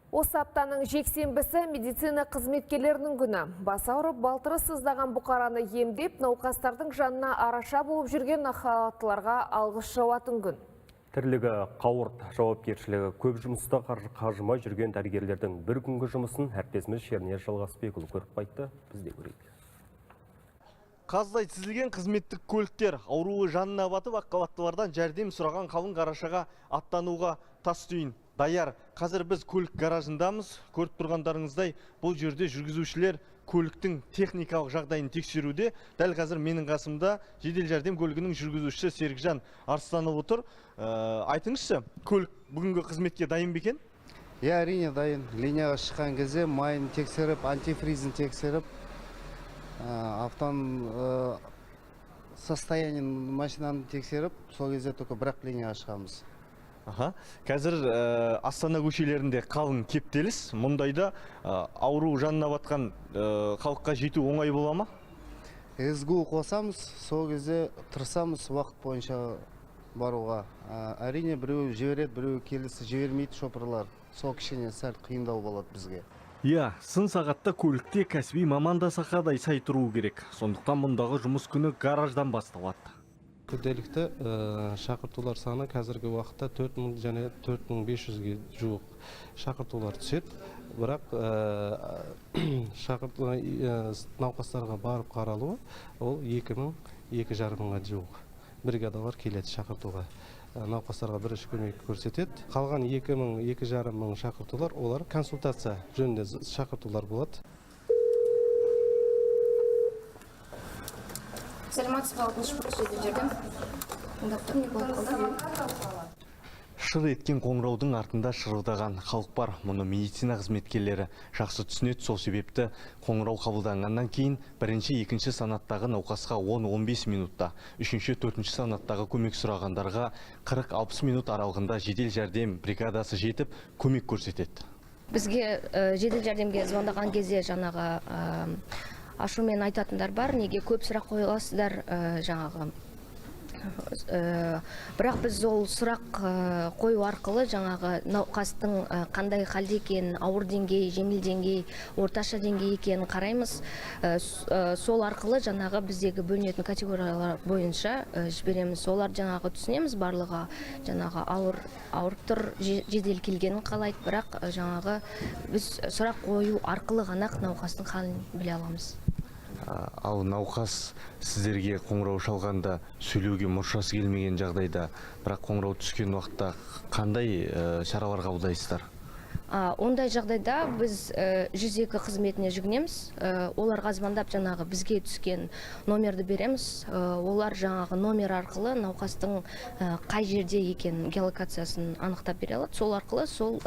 Осы аптаның жексенбісі медицина қызметкерлерінің күні. Бас ауырып, балтыры сыздаған бұқараны емдеп, науқастардың жанына араша болып жүрген халаттыларға алғыс жауатын күн. Тірлігі қауырт, жауапкершілігі көп жұмыста қажымай жүрген дәрігерлердің бір күнгі жұмысын әріптесіміз Шернияз Жалғасбекұлы көріп қайтты, біз де көрейік. Қаздай тізілген қызметтік көліктер ауруы жанына батып, аққабаттылардан жәрдем сұраған қалың қарашаға аттануға тас түйін даяр. Қазір біз көлік гаражындамыз. Көріп тұрғандарыңыздай, бұл жерде жүргізушілер көліктің техникалық жағдайын тексеруде. Дәл қазір менің қасымда жедел жәрдем көлігінің жүргізушісі Серікжан Арыстанов отыр. Айтыңызшы, көлік бүгінгі қызметке дайын бе екен? Әрине дайын. Линияға шыққан кезде майын тексеріп, антифризін тексеріп, автон состояниен машинаны тексеріп, сол кезде только бірақ линияға шығамыз. Қазір Астана көшелерінде қалың кептеліс. Мұндайда ауру жанына батқан халыққа жету оңай бола ма? СГУ қосамыз, сол кезде тырысамыз уақыт бойынша баруға. Әрине біреу жібереді, біреу келесі жібермейді шопырлар. Сол кішкене сәл қиындау болады бізге. Сын сағатта көлікте кәсіби маманда сақадай сай тұруы керек. Сондықтан мұндағы жұмыс күні гараждан басталады. Күнделікті шақыртулар саны қазіргі уақытта 4000 және 4500-ге жуық шақыртулар түседі. Бірақ науқастарға барып қаралуы ол 2000-2500-ға жуық бригадалар келеді шақыртуға. Науқастарға бірінші көмек көрсетеді. Қалған 2000-2500 шақыртулар, олар консультация жөнінде шақыртулар болады. Шыр еткен қоңыраудың артында шырылдаған халық бар. Мұны медицина қызметкерлері жақсы түсінеді. Сол себепті қоңырау қабылданғаннан кейін бірінші, екінші санаттағы науқасқа 10-15 минутта, үшінші, төртінші санаттағы көмек сұрағандарға 40-60 минут аралығында жедел жәрдем бригадасы жетіп көмек көрсетеді. Бізге жедел жәрдемге звондаған кезде жаңағы ашумен айтатындар бар, неге көп сұрақ қойыласыздар жаңағы. Бірақ біз ол сұрақ қою арқылы жаңағы науқастың қандай халде екенін, ауыр деңгей, жеңіл деңгей, орташа деңгей екенін қараймыз. Сол арқылы жаңағы біздегі бөлінетін категориялар бойынша жібереміз. Олар жаңағы түсінеміз барлығы, жаңағы ауырып тұр, жедел келгенін қалайды, бірақ жаңағы біз сұрақ қою арқылы ғана науқастың халін біле аламыз. Ал науқас сіздерге қоңырау шалғанда сөйлеуге мұршасы келмеген жағдайда, бірақ қоңырау түскен уақытта қандай шаралар қабылдайсыздар? Ондай жағдайда біз 102 қызметіне жүгінеміз. Оларға звондап жаңағы бізге түскен номерді береміз. Олар жаңағы номер арқылы науқастың қай жерде екенін геолокациясын анықтап бере алады. Сол арқылы сол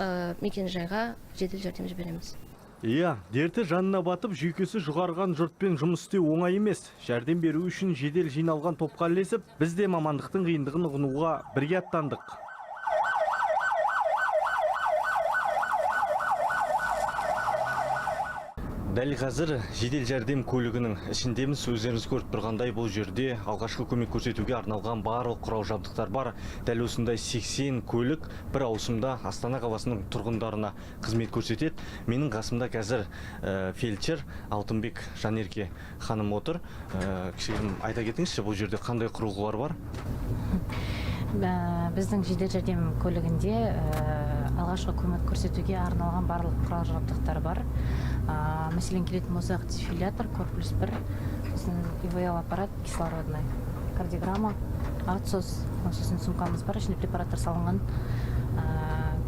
мекен-жайға жедел жәрдем жібереміз. Дерті жанына батып, жүйкесі жұғарған жұртпен жұмыс істеу оңай емес. Жәрдем беру үшін жедел жиналған топқа ілесіп, біз де мамандықтың қиындығын ұғынуға бірге аттандық. Дәл қазір жедел жәрдем көлігінің ішіндеміз. Өздеріңіз көріп тұрғандай, бұл жерде алғашқы көмек көрсетуге арналған барлық құрал жабдықтар бар. Дәл осындай 80 көлік бір ауысымда Астана қаласының тұрғындарына қызмет көрсетеді. Менің қасымда қазір фельдшер Алтынбек Жанерке ханым отыр. Кішігірім айта кетіңізші, бұл жерде қандай құрылғылар бар? Біздің жедел жәрдем көлігінде алғашқы көмек көрсетуге арналған барлық құрал жабдықтар бар. Мәселен келетін болсақ, дефибриллятор, корпус 1, ИВЛ аппарат, кислородный, кардиограмма, отсос, сосын сумкамыз бар, ішінде препараттар салынған.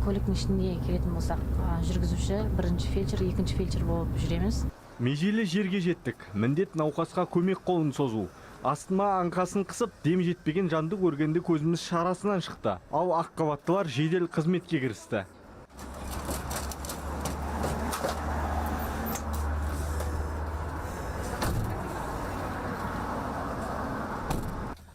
Көліктің ішінде келетін болсақ, жүргізуші, бірінші фельдшер, екінші фельдшер болып жүреміз. Межелі жерге жеттік. Міндет науқасқа көмек қолын созу. Астыма аңқасын қысып, дем жетпеген жанды көргенде көзіміз шарасынан шықты. Ал аққабаттылар жедел қызметке кірісті.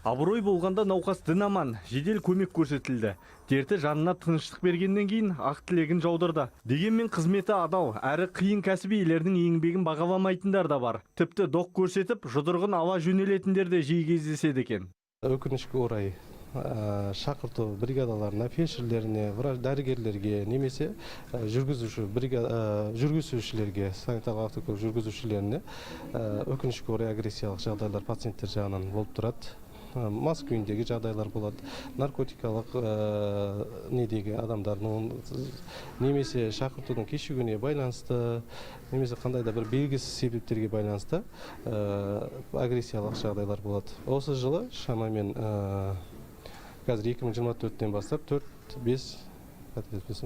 Абырой болғанда науқас дін аман, жедел көмек көрсетілді. Дерті жанына тыныштық бергеннен кейін ақ тілегін жаудырды. Дегенмен қызметі адал, әрі қиын кәсіби иелердің еңбегін бағаламайтындар да бар. Тіпті доқ көрсетіп, жұдырығын ала жөнелетіндер де жиі кездеседі екен. Өкінішке орай шақырту бригадаларына, фельдшерлеріне, дәрігерлерге немесе жүргізушілерге, санитарлық автокөлік жүргізушілеріне өкінішке орай агрессиялық жағдайлар пациенттер жағынан болып тұрады. Мас күйіндегі жағдайлар болады, наркотикалық недегі адамдардың немесе шақыртудың кешігуіне байланысты, немесе қандай да бір белгісіз себептерге байланысты агрессиялық жағдайлар болады. Осы жылы шамамен қазір 2024-тен бастап 4-5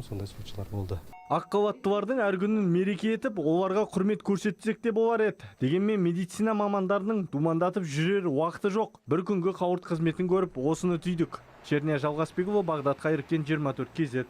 сондай случайлар болды. Аққабаттылардың әр күнін мереке етіп, оларға құрмет көрсетсек те болар еді. Дегенмен медицина мамандарының думандатып жүрер уақыты жоқ. Бір күнгі қауырт қызметін көріп, осыны түйдік. Шерния Жалғасбекова, Бағдат Қайыркен, 24 KZ.